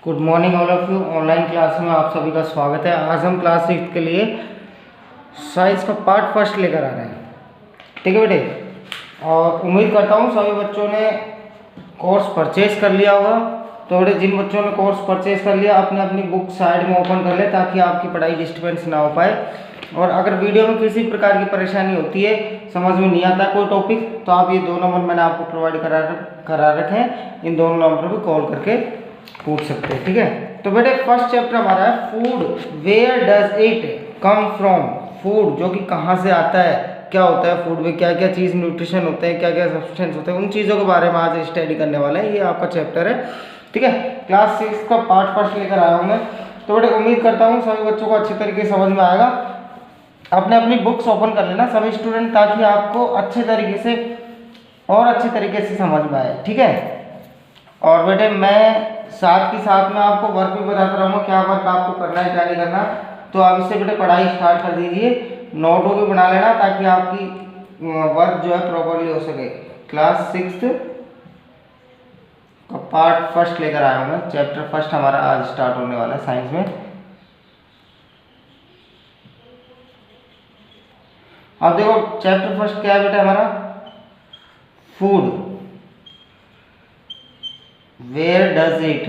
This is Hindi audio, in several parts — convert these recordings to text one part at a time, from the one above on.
Good morning all of you. Online class में आप सभी का स्वागत है। आज हम क्लास 6 के लिए साइंस का पार्ट फर्स्ट लेकर आ रहे हैं। ठीक है बेटे, और उम्मीद करता हूँ सभी बच्चों ने कोर्स परचेज कर लिया होगा। तो बेटे जिन बच्चों ने कोर्स परचेज कर लिया अपने अपनी बुक साइड में ओपन कर ले ताकि आपकी पढ़ाई डिस्टर्बेंस ना हो पाए। और अगर वीडियो में किसी प्रकार की परेशानी होती है, समझ में नहीं आता कोई टॉपिक, तो आप ये 2 नंबर मैंने आपको प्रोवाइड करा रखे हैं, इन दोनों नंबर पर कॉल करके पूछ सकते हैं। ठीक है, तो बेटे फर्स्ट चैप्टर हमारा है food, where does it come from. Food जो कि कहाँ से आता है, क्या होता है फूड में, क्या क्या चीज़ न्यूट्रिशन होते हैं, क्या क्या सब्सटेंस होते हैं, उन चीज़ों के बारे में आज स्टडी करने वाले हैं। ये आपका चैप्टर है। ठीक है, क्लास 6 का पार्ट फर्स्ट लेकर आया हूँ मैं। तो बेटे उम्मीद करता हूँ सभी बच्चों को अच्छे तरीके से समझ में आएगा। अपने अपनी बुक्स ओपन कर लेना सभी स्टूडेंट, ताकि आपको अच्छे तरीके से और अच्छे तरीके से समझ में आए। ठीक है, और बेटे मैं साथ ही साथ में आपको वर्क भी बताता रहूँगा, क्या वर्क आपको करना है क्या नहीं करना। तो आप इससे बेटे पढ़ाई स्टार्ट कर दीजिए, नोटों भी बना लेना ताकि आपकी वर्क जो है प्रॉपरली हो सके। क्लास 6 का पार्ट फर्स्ट लेकर आया हूँ मैं। चैप्टर फर्स्ट हमारा आज स्टार्ट होने वाला है साइंस में। अब देखो चैप्टर फर्स्ट क्या है बेटा हमारा, food, where does it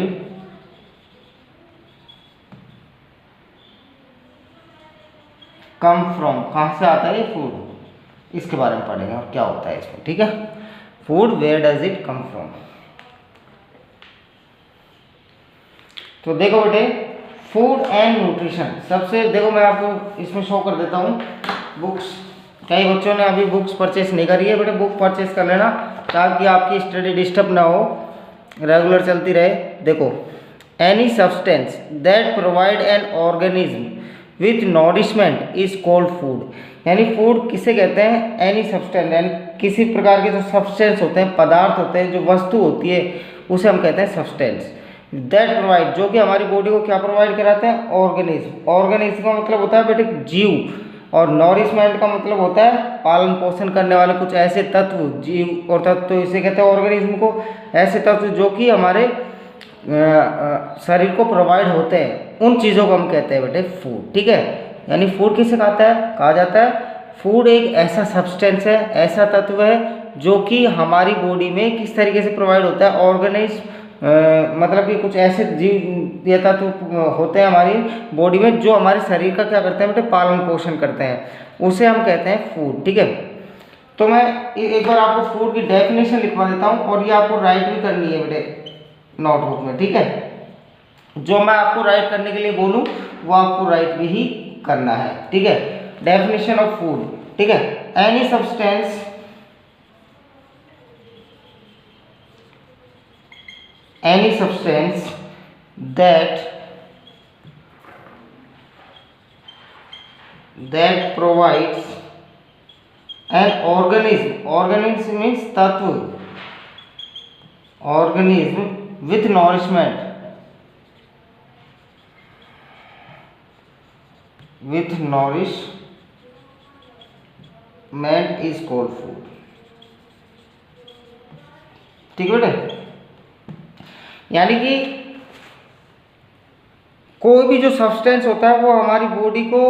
come from, कहाँ से आता है ये फूड, इसके बारे में पढ़ेंगे और क्या होता है इसमें। ठीक है, food where does it come from. तो देखो बेटे फूड एंड न्यूट्रिशन, सबसे देखो मैं आपको इसमें शो कर देता हूँ बुक्स। कई बच्चों ने अभी बुक्स परचेस नहीं करी है, बेटे बुक परचेस कर लेना ताकि आपकी स्टडी डिस्टर्ब ना हो, रेगुलर चलती रहे। देखो, any substance that provide an organism with nourishment is called food. यानी फूड किसे कहते हैं, एनी सब्सटेंस, यानी किसी प्रकार के जो सब्सटेंस होते हैं, पदार्थ होते हैं, जो वस्तु होती है, उसे हम कहते हैं सब्सटेंस। दैट प्रोवाइड, जो कि हमारी बॉडी को क्या प्रोवाइड कराते हैं, ऑर्गेनिज्म। ऑर्गेनिज्म का मतलब होता है बेटे जीव, और नॉरिशमेंट का मतलब होता है पालन पोषण करने वाले कुछ ऐसे तत्व, जीव और तत्व, तो इसे कहते हैं ऑर्गेनिज्म को। ऐसे तत्व जो कि हमारे शरीर को प्रोवाइड होते हैं, उन चीज़ों को हम कहते हैं बेटे फूड। ठीक है, यानी फूड किसे कहा जाता है, फूड एक ऐसा सब्सटेंस है, ऐसा तत्व है जो कि हमारी बॉडी में किस तरीके से प्रोवाइड होता है, ऑर्गेनिज्म, मतलब कि कुछ ऐसे जीव या तत्व होते हैं हमारी बॉडी में जो हमारे शरीर का क्या करते हैं बेटे, पालन पोषण करते हैं, उसे हम कहते हैं फूड। ठीक है, तो मैं एक बार आपको फूड की डेफिनेशन लिखवा देता हूँ और ये आपको राइट भी करनी है बेटे नोटबुक में। ठीक है, जो मैं आपको राइट करने के लिए बोलूँ वो आपको राइट भी ही करना है। ठीक है, डेफिनेशन ऑफ फूड। ठीक है, any substance that provides an organism means तत्व, organism with nourishment is called food। ठीक है बेटे, यानी कि कोई भी जो सब्सटेंस होता है वो हमारी बॉडी को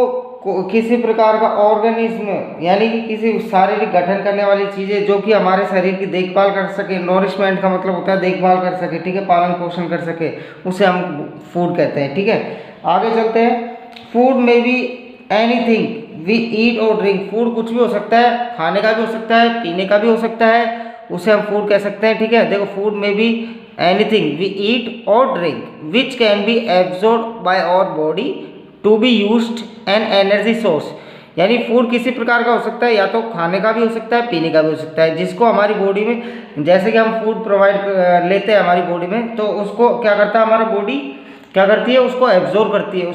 किसी प्रकार का ऑर्गेनिज्म, यानी कि किसी शारीरिक गठन करने वाली चीज़ें जो कि हमारे शरीर की देखभाल कर सके। नॉरिशमेंट का मतलब होता है देखभाल कर सके, ठीक है, पालन पोषण कर सके, उसे हम फूड कहते हैं। ठीक है, आगे चलते हैं। फूड में बी एनीथिंग वी ईट और ड्रिंक। फूड कुछ भी हो सकता है, खाने का भी हो सकता है, पीने का भी हो सकता है, उसे हम फूड कह सकते हैं। ठीक है, देखो फूड में भी एनीथिंग वी ईट और drink which can be absorbed by our body to be used an energy source. यानी फूड किसी प्रकार का हो सकता है, या तो खाने का भी हो सकता है, पीने का भी हो सकता है, जिसको हमारी बॉडी में, जैसे कि हम फूड प्रोवाइड लेते हैं हमारी बॉडी में, तो उसको क्या करता है हमारा बॉडी, क्या करती है, उसको एब्जॉर्ब करती है,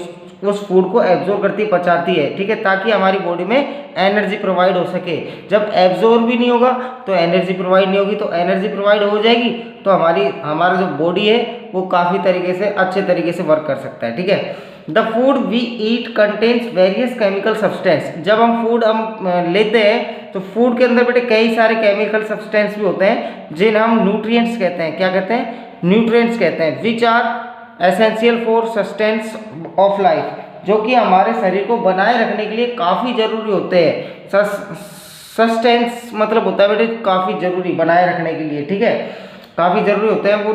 उस फूड को एब्जॉर्ब करती है, पचाती है। ठीक है, ताकि हमारी बॉडी में एनर्जी प्रोवाइड हो सके। जब एब्जॉर्ब भी नहीं होगा तो एनर्जी प्रोवाइड नहीं होगी, तो एनर्जी प्रोवाइड हो जाएगी तो हमारा जो बॉडी है वो काफ़ी तरीके से अच्छे तरीके से वर्क कर सकता है। ठीक है, the food we eat contains various chemical substances. जब हम फूड लेते हैं तो फूड के अंदर बेटे कई सारे केमिकल सब्सटेंस भी होते हैं जिन्हें हम न्यूट्रिएंट्स कहते हैं। क्या कहते हैं, न्यूट्रिएंट्स कहते हैं। Which are essential for sustenance of life, जो कि हमारे शरीर को बनाए रखने के लिए काफ़ी ज़रूरी होते हैं। सस्टेंस मतलब होता है बेटे काफ़ी ज़रूरी बनाए रखने के लिए, ठीक है, काफ़ी ज़रूरी होते हैं वो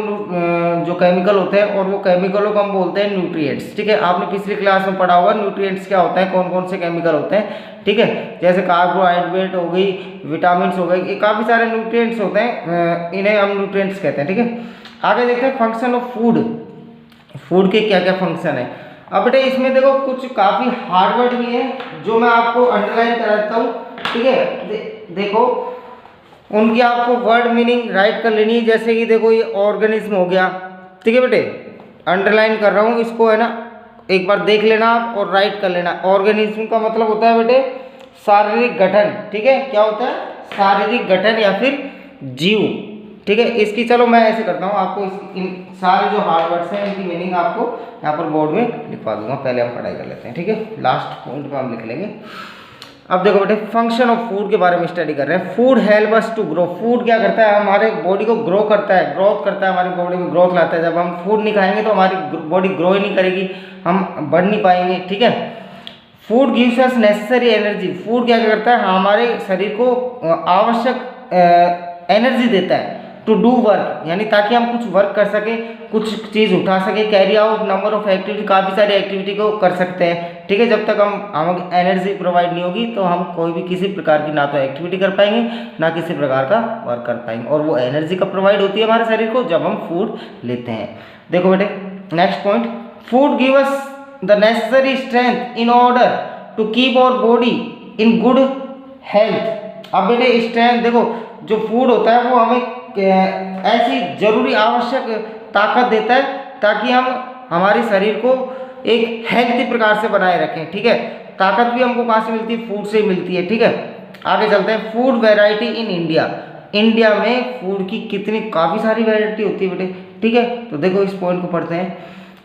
जो केमिकल होते हैं, और वो केमिकलों को हम बोलते हैं न्यूट्रिएंट्स, ठीक है। आपने पिछली क्लास में पढ़ा होगा न्यूट्रिएंट्स क्या होते हैं, कौन कौन से केमिकल होते हैं, ठीक है। जैसे कार्बोहाइड्रेट हो गई, विटामिन हो गए, ये काफ़ी सारे न्यूट्रिएंट्स होते हैं, इन्हें हम न्यूट्रिएंट्स कहते हैं, ठीक है। आगे देखते हैं फंक्शन ऑफ फूड, फूड के क्या क्या फंक्शन है। अब बेटे इसमें देखो कुछ काफ़ी हार्ड वर्ड भी है जो मैं आपको अंडरलाइन कराता हूँ, ठीक है। देखो उनकी आपको वर्ड मीनिंग राइट कर लेनी है। जैसे कि देखो ये ऑर्गेनिज्म हो गया, ठीक है बेटे, अंडरलाइन कर रहा हूँ इसको, है ना, एक बार देख लेना आप और राइट कर लेना। ऑर्गेनिज्म का मतलब होता है बेटे शारीरिक गठन, ठीक है, क्या होता है, शारीरिक गठन या फिर जीव, ठीक है। इसकी चलो मैं ऐसे करता हूँ, आपको इन सारे जो हार्ड वर्ड्स हैं इनकी मीनिंग आपको यहाँ पर बोर्ड में लिखवा दूंगा। पहले हम पढ़ाई कर लेते हैं, ठीक है, लास्ट पॉइंट पर हम लिख लेंगे। अब देखो बेटे फंक्शन ऑफ फूड के बारे में स्टडी कर रहे हैं। Food help us to grow, food क्या करता है, हमारे बॉडी को ग्रो करता है, ग्रोथ करता है, हमारी बॉडी में ग्रोथ लाता है। जब हम फूड नहीं खाएंगे तो हमारी बॉडी ग्रो ही नहीं करेगी, हम बढ़ नहीं पाएंगे, ठीक है। Food gives us necessary energy, food क्या करता है, हमारे शरीर को आवश्यक एनर्जी देता है टू डू वर्क, यानी ताकि हम कुछ वर्क कर सकें, कुछ चीज़ उठा सकें, carry out number of activity, काफ़ी सारी एक्टिविटी को कर सकते हैं, ठीक है। जब तक हमें एनर्जी प्रोवाइड नहीं होगी तो हम कोई भी किसी प्रकार की ना तो एक्टिविटी कर पाएंगे ना किसी प्रकार का वर्क कर पाएंगे, और वो एनर्जी कब प्रोवाइड होती है हमारे शरीर को, जब हम फूड लेते हैं। देखो बेटे next point, food give us the necessary strength in order to keep our body in good health. अब बेटे स्ट्रेंथ देखो, जो फूड होता है वो हमें ऐसी जरूरी आवश्यक ताकत देता है ताकि हम हमारे शरीर को एक हेल्थी प्रकार से बनाए रखें, ठीक है। ताकत भी हमको कहाँ से मिलती है, फूड से मिलती है, ठीक है। आगे चलते हैं, food variety in India, India में फूड की कितनी काफ़ी सारी वैरायटी होती है बेटे, ठीक है। तो देखो इस पॉइंट को पढ़ते हैं।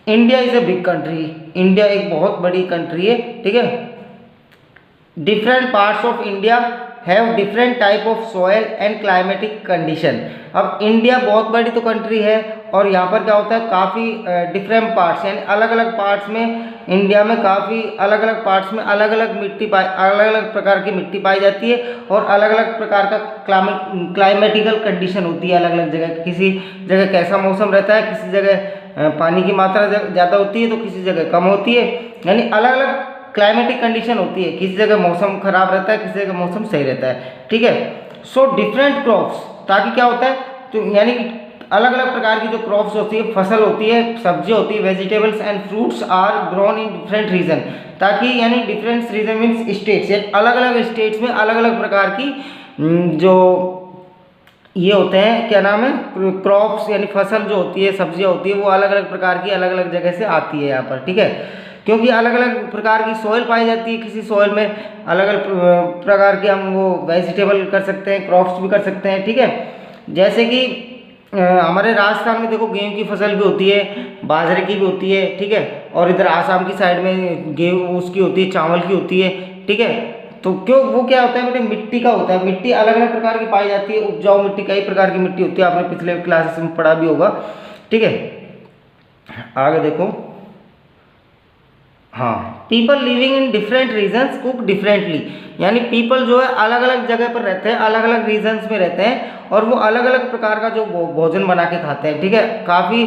India is a big country, India एक बहुत बड़ी कंट्री है, ठीक है। Different parts of India have different type of soil and climatic condition. अब इंडिया बहुत बड़ी तो कंट्री है, और यहाँ पर क्या होता है काफ़ी डिफरेंट पार्ट्स, यानी अलग अलग पार्ट्स में इंडिया में काफ़ी अलग अलग पार्ट्स में अलग अलग अलग अलग प्रकार की मिट्टी पाई जाती है, और अलग अलग प्रकार का क्लाइमेटिकल कंडीशन होती है अलग अलग जगह। किसी जगह कैसा मौसम रहता है, किसी जगह पानी की मात्रा ज़्यादा होती है तो किसी जगह कम होती है, यानी अलग अलग क्लाइमेटिक कंडीशन होती है। किसी जगह मौसम खराब रहता है, किसी जगह मौसम सही रहता है, ठीक है। सो डिफरेंट क्रॉप्स, ताकि क्या होता है, तो यानी कि अलग अलग प्रकार की जो क्रॉप्स होती है, फसल होती है, सब्जी होती है, vegetables and fruits are grown in different region, ताकि यानी डिफरेंट रीजन मीन्स स्टेट्स, यानी अलग अलग स्टेट्स में अलग अलग प्रकार की जो ये होते हैं, क्या नाम है, क्रॉप्स, यानी फसल जो होती है, सब्जियाँ होती है, वो अलग अलग प्रकार की अलग अलग जगह से आती है यहाँ पर, ठीक है। क्योंकि अलग अलग प्रकार की सॉइल पाई जाती है, किसी सॉइल में अलग अलग प्रकार के हम वो वेजिटेबल कर सकते हैं, क्रॉप्स भी कर सकते हैं, ठीक है। जैसे कि हमारे राजस्थान में देखो गेहूं की फसल भी होती है, बाजरे की भी होती है, ठीक है, और इधर आसाम की साइड में गेहूं उसकी होती है, चावल की होती है, ठीक है। तो क्यों वो क्या होता है बेटे, मिट्टी का होता है, मिट्टी अलग अलग प्रकार की पाई जाती है, उपजाऊ मिट्टी कई प्रकार की मिट्टी होती है, आपने पिछले क्लासेस में पढ़ा भी होगा, ठीक है। आगे देखो, हाँ, people living in different regions cook differently, यानी पीपल जो है अलग अलग जगह पर रहते हैं, अलग अलग रीजन्स में रहते हैं, और वो अलग अलग प्रकार का जो भोजन बना के खाते हैं, ठीक है। काफ़ी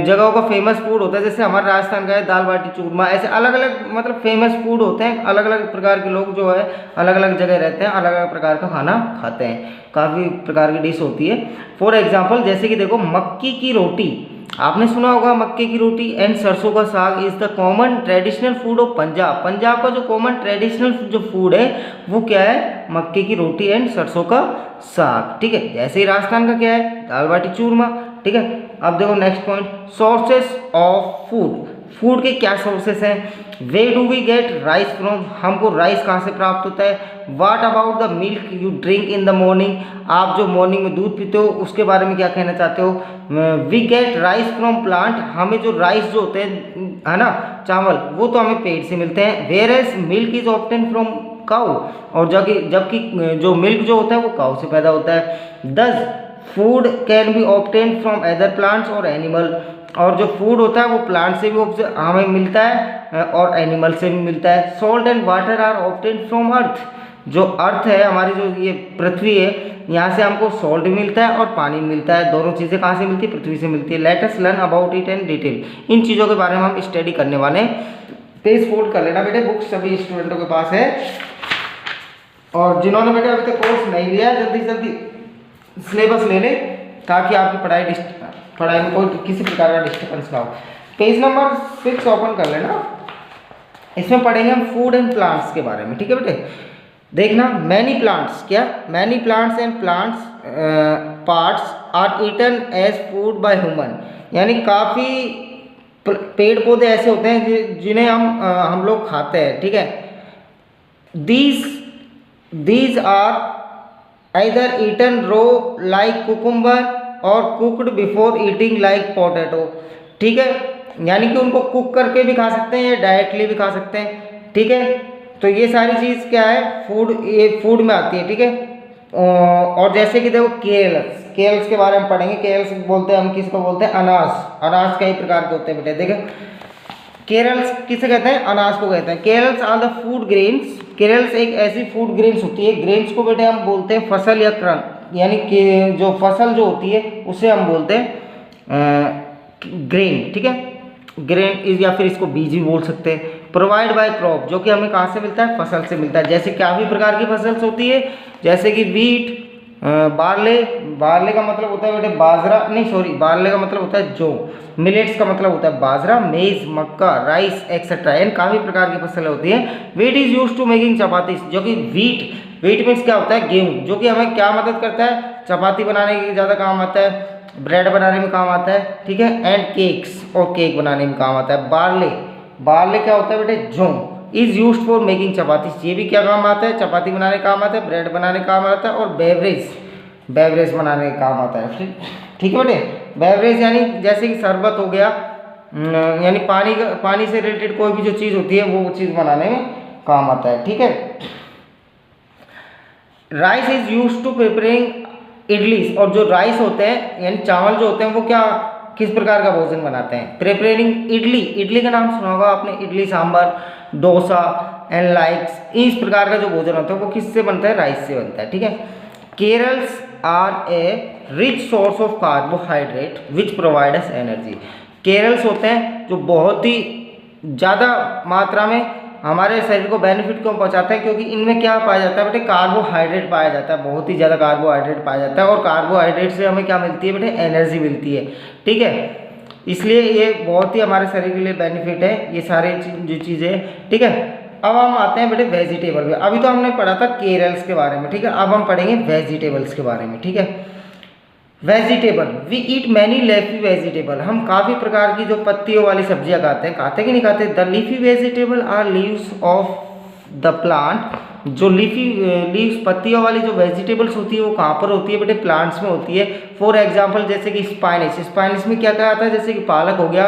जगहों का फेमस फूड होता है, जैसे हमारे राजस्थान का है दाल बाटी चूरमा, ऐसे अलग अलग मतलब फेमस फूड होते हैं। अलग अलग प्रकार के लोग जो है अलग अलग जगह रहते हैं, अलग अलग प्रकार का खाना खाते हैं, काफ़ी प्रकार की डिश होती है। फॉर एग्जाम्पल जैसे कि देखो मक्की की रोटी, आपने सुना होगा मक्के की रोटी एंड सरसों का साग is the common traditional food of Punjab. Punjab का जो कॉमन ट्रेडिशनल जो फूड है वो क्या है, मक्के की रोटी एंड सरसों का साग, ठीक है। जैसे ही राजस्थान का क्या है, दाल बाटी चूरमा, ठीक है। अब देखो next point, sources of food, food के क्या सोर्सेस हैं। Where do we get rice from, हमको राइस कहाँ से प्राप्त होता है। What about the milk you drink in the morning, आप जो मॉर्निंग में दूध पीते हो उसके बारे में क्या कहना चाहते हो। We get rice from plant, हमें जो राइस जो होते हैं है ना, चावल, वो तो हमें पेड़ से मिलते हैं। Whereas milk is obtain from cow, और जबकि जो मिल्क जो होता है वो काउ से पैदा होता है। दस food can be obtained from other plants और एनिमल, और जो फूड होता है वो प्लांट से भी हमें मिलता है और एनिमल से भी मिलता है। Salt and water are obtained from earth, जो अर्थ है हमारी, जो ये पृथ्वी है, यहाँ से हमको सॉल्ट भी मिलता है और पानी मिलता है। दोनों चीज़ें कहाँ से मिलती है? पृथ्वी से मिलती है। Let us learn about it in detail, इन चीज़ों के बारे में हम स्टडी करने वाले हैं। पेज फोल्ड कर लेना बेटे, बुक्स सभी स्टूडेंटों के पास है, और जिन्होंने बेटे अभी तक कोर्स नहीं लिया जल्दी जल्दी सिलेबस ले ले, ताकि आपकी पढ़ाई में कोई किसी प्रकार का डिस्टर्बेंस ना हो। पेज नंबर 6 ओपन कर लेना, इसमें पढ़ेंगे हम फूड एंड प्लांट्स के बारे में, ठीक है बेटे। देखना, मैनी प्लांट्स, क्या many plants and plants parts are eaten as food by human, यानी काफ़ी पेड़ पौधे ऐसे होते हैं जिन्हें हम लोग खाते हैं, ठीक है। These are either eaten raw like cucumber और cooked before eating like potato, ठीक है, यानी कि उनको कुक करके भी खा सकते हैं या डायरेक्टली भी खा सकते हैं, ठीक है। तो ये सारी चीज़ क्या है? फूड, ये फूड में आती है, ठीक है। और जैसे कि देखो केल्स के बारे में पढ़ेंगे। केल्स बोलते हैं हम, किसको बोलते हैं? अनाज कई प्रकार के होते हैं बेटे, देखें केरल्स किसे कहते हैं? अनाज को कहते हैं। Carols are the food grains, carols एक ऐसी फूड ग्रेन्स होती है, ग्रेन्स को बेटे हम बोलते हैं फसल या क्रन, यानी कि जो फसल जो होती है उसे हम बोलते हैं ग्रेन, ठीक है। ग्रेन इज, या फिर इसको बीज भी बोल सकते हैं। प्रोवाइड बाय क्रॉप, जो कि हमें कहाँ से मिलता है? फसल से मिलता है। जैसे क्या भी प्रकार की फसल होती है, जैसे कि वीट, बार्ले का मतलब होता है बेटे बाजरा, नहीं सॉरी, बार्ले का मतलब होता है जौ। मिलेट्स का मतलब होता है बाजरा, मेज, मक्का, राइस एक्सेट्रा, एंड काफ़ी प्रकार की फसलें होती हैं। Wheat is use to making chapati, जो कि वीट मीन्स क्या होता है? गेहूँ, जो कि हमें क्या मदद करता है? चपाती बनाने के ज़्यादा काम आता है, ब्रेड बनाने में काम आता है, ठीक है, एंड केक्स, और केक बनाने में काम आता है। बार्ले क्या होता है बेटे? जौ। इज यूज फॉर मेकिंग चपाती, ये भी क्या काम आता है? चपाती बनाने का काम आता है, ब्रेड बनाने का काम आता है, और बेवरेज बनाने का काम आता है, ठीक है बेटे। बेवरेज यानी जैसे कि शरबत हो गया, यानी पानी से रिलेटेड कोई भी जो चीज़ होती है वो चीज़ बनाने में काम आता है, ठीक है। Rice is use to preparing idlis, और जो राइस होते हैं यानी चावल जो होते हैं वो क्या, किस प्रकार का भोजन बनाते हैं? प्रिपेयरिंग इडली का नाम सुना होगा आपने, इडली सांभर, डोसा एंड लाइक्स, इस प्रकार का जो भोजन होता है वो किससे बनता है? राइस से बनता है, ठीक है। Cereals are a rich source of carbohydrate which provide us energy, cereals होते हैं जो बहुत ही ज़्यादा मात्रा में हमारे शरीर को बेनिफिट क्यों पहुंचाते हैं? क्योंकि इनमें क्या पाया जाता है बेटे? कार्बोहाइड्रेट पाया जाता है, बहुत ही ज़्यादा कार्बोहाइड्रेट पाया जाता है, और कार्बोहाइड्रेट से हमें क्या मिलती है बेटे? एनर्जी मिलती है, ठीक है। इसलिए ये बहुत ही हमारे शरीर के लिए बेनिफिट है, ये सारे जो चीज़ें, ठीक है। अब हम आते हैं बेटे वेजिटेबल में। अभी तो हमने पढ़ा था केरल्स के बारे में, ठीक है, अब हम पढ़ेंगे वेजिटेबल्स के बारे में, ठीक है। Vegetable, we eat many leafy vegetable, हम काफ़ी प्रकार की जो पत्तियों वाली सब्जियां खाते हैं कि नहीं खाते? The leafy vegetable are leaves of the plant, जो लीव्स पत्तियों वाली जो वेजिटेबल्स होती है वो कहाँ पर होती है बेटे? प्लांट्स में होती है। फॉर एग्जाम्पल जैसे कि स्पाइनिश में क्या आता है? जैसे कि पालक हो गया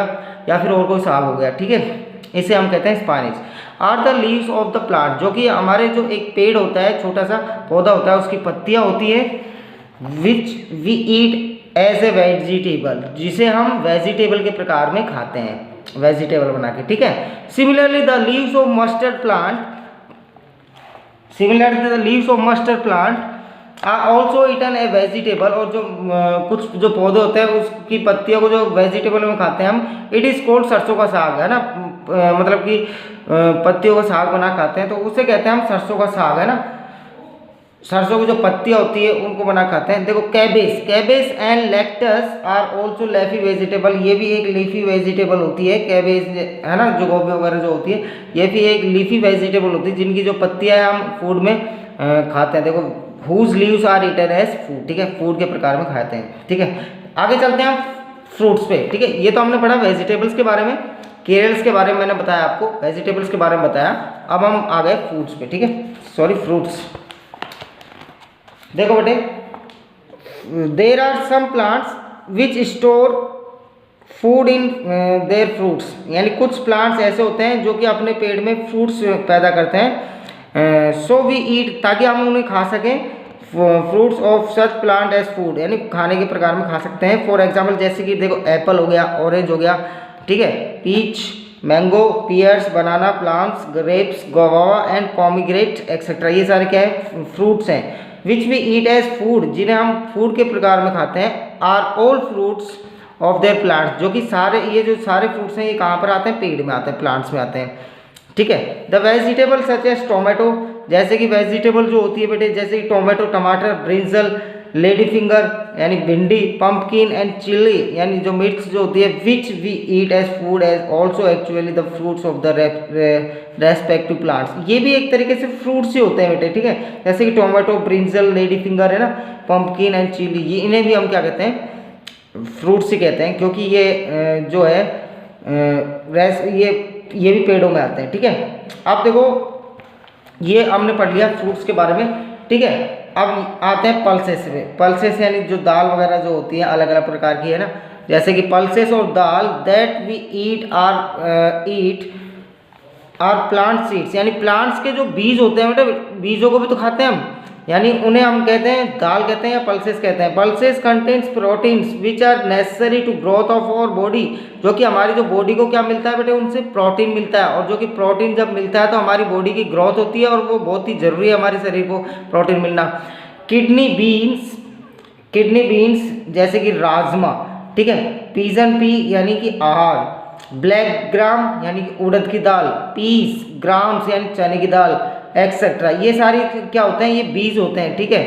या फिर और कोई साग हो गया, ठीक है, इसे हम कहते हैं spinach. Are the leaves of the plant, जो कि हमारे जो एक पेड़ होता है, छोटा सा पौधा होता है, उसकी पत्तियाँ होती है, which we eat as a vegetable, जिसे हम वेजिटेबल के प्रकार में खाते हैं, वेजिटेबल बना के, ठीक है। Similarly the leaves of mustard plant are also eaten a vegetable, और जो कुछ जो पौधे होते हैं उसकी पत्तियों को जो वेजिटेबल में खाते हैं हम, इट इज़ कॉल्ड, सरसों का साग है ना, मतलब कि पत्तियों का साग बना खाते हैं तो उसे कहते हैं हम सरसों का साग, है ना। सरसों की जो पत्तियाँ होती है उनको बना खाते हैं। देखो cabbage and lettuce are also leafy vegetable, ये भी एक लीफी वेजिटेबल होती है। कैबेज है ना, जो गोभी वगैरह जो होती है, ये भी एक लीफी वेजिटेबल होती है, जिनकी जो पत्तियाँ हैं हम फूड में खाते हैं। देखो whose leaves are eaten as food, ठीक है, फूड के प्रकार में खाते हैं, ठीक है। आगे चलते हैं हम फ्रूट्स पे, ठीक है। ये तो हमने पढ़ा वेजिटेबल्स के बारे में, केरल्स के बारे में मैंने बताया आपको, वेजिटेबल्स के बारे में बताया। अब हम आ गए फ्रूट्स पे, ठीक है, सॉरी फ्रूट्स। देखो बेटे, there are some plants which store food in their fruits, यानी कुछ प्लांट्स ऐसे होते हैं जो कि अपने पेड़ में फ्रूट्स पैदा करते हैं। सो वी ईट, ताकि हम उन्हें खा सकें। Fruits of such plant as food, यानी खाने के प्रकार में खा सकते हैं। फॉर एग्जाम्पल जैसे कि देखो एप्पल हो गया, ऑरेंज हो गया, ठीक है, peach, mango, pears, banana plants, grapes, guava and pomegranate etcetera, ये सारे क्या है, फ्रूट्स हैं। Which we eat as food, जिन्हें हम फूड के प्रकार में खाते हैं, are all fruits of their plants, जो कि सारे ये जो सारे फ्रूट्स हैं ये कहाँ पर आते हैं, पेड़ में आते हैं, प्लांट्स में आते हैं, ठीक है। The vegetable such as tomato, जैसे कि वेजिटेबल जो होती है बेटे, जैसे कि टोमेटो टमाटर, ब्रिंजल, लेडी फिंगर यानी भिंडी, पंपकिन एंड चिली यानी जो मिर्च जो होती है, which we eat as food as also actually the fruits of the respective plants, ये भी एक तरीके से फ्रूट्स ही होते हैं बेटे, ठीक है। जैसे कि टोमेटो, ब्रिंजल, लेडी फिंगर है ना, पंपकिन एंड चिली, ये इन्हें भी हम क्या कहते हैं, फ्रूट्स ही कहते हैं, क्योंकि ये जो है ये भी पेड़ों में आते हैं, ठीक है। अब देखो ये हमने पढ़ लिया फ्रूट्स के बारे में, ठीक है। अब आते हैं पल्सेस में। पल्सेस यानी जो दाल वगैरह जो होती है अलग अलग प्रकार की है ना, जैसे कि पल्सेस और dal that we eat are plant seeds, यानी प्लांट्स के जो बीज होते हैं बेटे, बीजों को भी तो खाते हैं हम, यानी उन्हें हम कहते हैं दाल कहते हैं या पल्सेस कहते हैं। Pulses contains proteins which are necessary to growth of our body, जो कि हमारी जो बॉडी को क्या मिलता है बेटे, उनसे प्रोटीन मिलता है, और जो कि प्रोटीन जब मिलता है तो हमारी बॉडी की ग्रोथ होती है, और वो बहुत ही जरूरी है हमारे शरीर को प्रोटीन मिलना। किडनी बीन्स जैसे कि राजमा, ठीक है, पीजन पी यानी कि आहार, ब्लैक ग्राम यानी कि उड़द की दाल, पीस ग्राम्स यानी चने की दाल एक्सेट्रा, ये सारी क्या होते हैं, ये बीज होते हैं, ठीक है,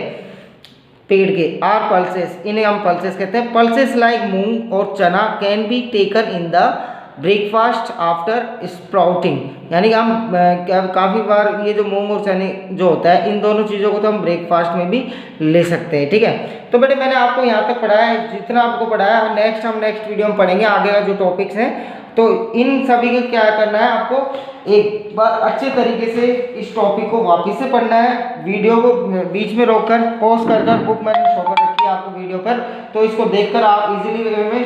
पेड़ के। आर पल्सेस, इन्हें हम पल्सेस कहते हैं। पल्सेस लाइक मूंग और चना can be taken in the breakfast after sprouting, यानी हम काफ़ी बार ये जो मूंग और चने जो होता है, इन दोनों चीज़ों को तो हम ब्रेकफास्ट में भी ले सकते हैं, ठीक है। तो बेटे मैंने आपको यहाँ तक पढ़ाया है, जितना आपको पढ़ाया है हम नेक्स्ट वीडियो में पढ़ेंगे आगे का जो टॉपिक्स हैं। तो इन सभी को क्या करना है, आपको एक बार अच्छे तरीके से इस टॉपिक को वापस से पढ़ना है, वीडियो को बीच में रोककर पॉज कर बुक मैंने शो कर रखी है आपको वीडियो पर, तो इसको देखकर आप इजीली वे में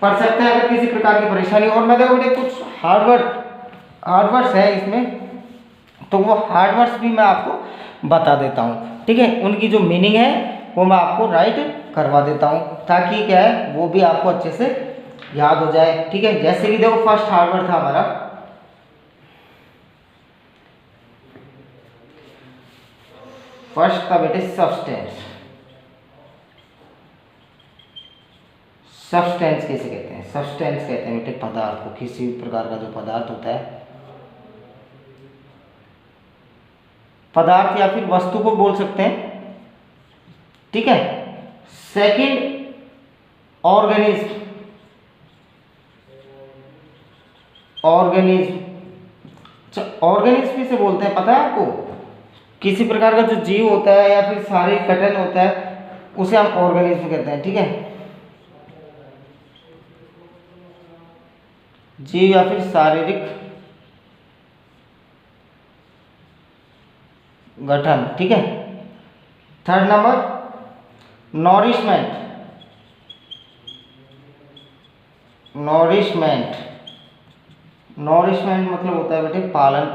पढ़ सकते हैं अगर किसी प्रकार की परेशानी। और मैं देखो बेटे कुछ हार्डवर्ड्स है इसमें, तो वो हार्डवर्ड्स भी मैं आपको बता देता हूँ, ठीक है, उनकी जो मीनिंग है वो मैं आपको राइट करवा देता हूँ, ताकि क्या है वो भी आपको अच्छे से याद हो जाए, ठीक है। जैसे कि देखो फर्स्ट हार्डवर्ड था हमारा, फर्स्ट था बेटे सब्सटेंस। सब्सटेंस कैसे कहते हैं, सब्सटेंस कहते हैं बेटे पदार्थ को, किसी भी प्रकार का जो पदार्थ होता है, पदार्थ या फिर वस्तु को बोल सकते हैं, ठीक है। सेकंड ऑर्गेनिज्म, ऑर्गेनिज्म भी से बोलते हैं, पता है आपको, किसी प्रकार का जो जीव होता है या फिर शारीरिक गठन होता है उसे हम ऑर्गेनिज्म कहते हैं, ठीक है, जीव या फिर शारीरिक गठन, ठीक है। थर्ड नंबर नॉरिशमेंट, नॉरिशमेंट मतलब होता है बेटे पालन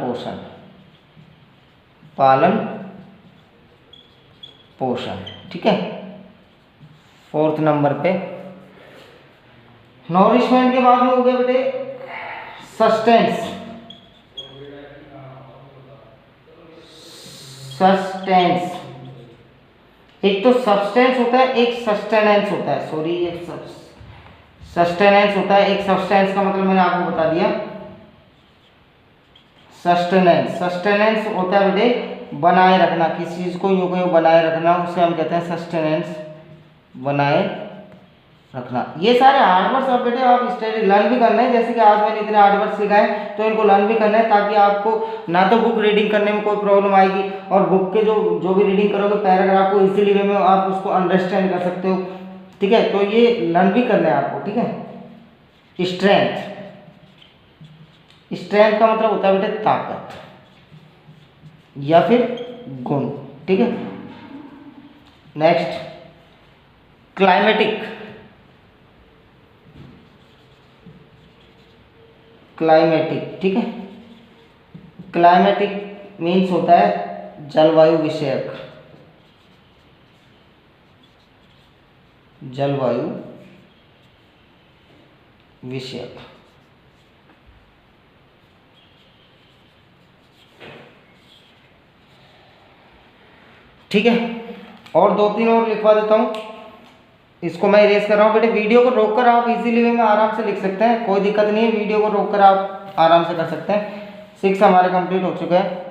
पोषण, ठीक है। फोर्थ नंबर पे नॉरिशमेंट के बाद में हो गया बेटे सस्टेंस, एक तो सब्सटेंस होता है, एक सस्टेनेंस होता है, सॉरी एक सस्टेनेंस होता है, एक सब्सटेंस का मतलब मैंने आपको बता दिया, सस्टेनेंस होता है बेटे बनाए रखना, किसी चीज को यूं को बनाए रखना, उसे हम कहते हैं सस्टेनेंस, बनाए रखना। ये सारे हार्डवर्ड्स आप बेटे आप स्टडी लर्न भी करना है, जैसे कि आज मैंने इतने हार्डवर्ड्स सिखाए तो इनको लर्न भी करना है, ताकि आपको ना तो बुक रीडिंग करने में कोई प्रॉब्लम आएगी, और बुक के जो भी रीडिंग करोगे पैराग्राफ को इजीली वे में आप उसको अंडरस्टैंड कर सकते हो, ठीक है। तो ये लर्न भी करना है आपको, ठीक है। स्ट्रेंथ का मतलब होता है बेटे ताकत या फिर गुण, ठीक है। नेक्स्ट क्लाइमेटिक, ठीक है। क्लाइमेटिक मीन्स होता है जलवायु विषयक, जलवायु विषयक। ठीक है, और 2-3 और लिखवा देता हूँ। इसको मैं इरेज कर रहा हूँ बेटे। वीडियो को रोककर आप इजीली वे में आराम से लिख सकते हैं, कोई दिक्कत नहीं है। वीडियो को रोककर आप आराम से कर सकते हैं। 6 हमारे कंप्लीट हो चुके हैं।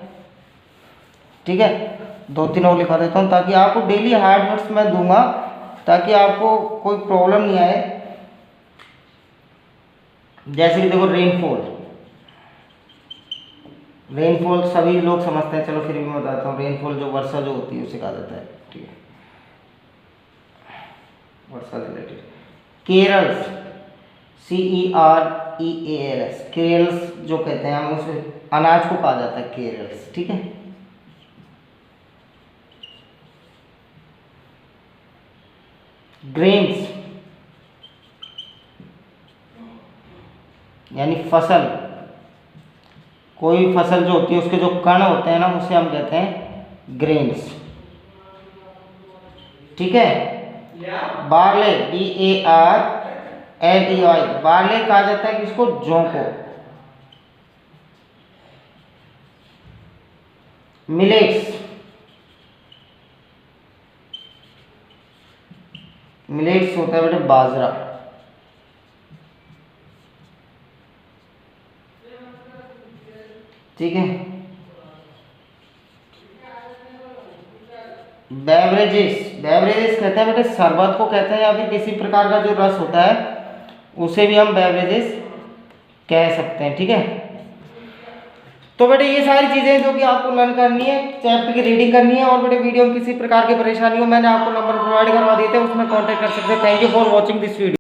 ठीक है, 2-3 और लिखवा देता हूँ ताकि आपको डेली हार्ड वर्ड्स मैं दूंगा, ताकि आपको कोई प्रॉब्लम नहीं आए। जैसे कि देखो रेनफॉल, रेनफॉल सभी लोग समझते हैं, चलो फिर भी मैं बताता हूँ। रेनफॉल जो वर्षा जो होती है उसे कहा जाता है। ठीक है, वर्षा रिलेटेड। केरल्स, CEREALS, केरल्स जो कहते हैं हम उसे अनाज को कहा जाता है केरल्स। ठीक है, ग्रेन्स यानी फसल, कोई फसल जो होती है उसके जो कण होते हैं ना उसे हम कहते हैं ग्रेन्स। ठीक है, बार्ले, BARLEY, बार्ले कहा जाता है किसको? जौ को। मिलेट्स, मिलेट्स होता है बेटे बाजरा। ठीक है, बेवरेजेस, बेवरेजेस कहते हैं बेटे शरबत को कहते हैं, या फिर किसी प्रकार का जो रस होता है उसे भी हम बेवरेजेस कह सकते हैं। ठीक है, तो बेटे ये सारी चीज़ें जो कि आपको लर्न करनी है, चैप्टर की रीडिंग करनी है। और बेटे वीडियो में किसी प्रकार की परेशानी हो, मैंने आपको नंबर प्रोवाइड करवा दिए थे, उसमें कांटेक्ट कर सकते हैं। Thank you for watching this video.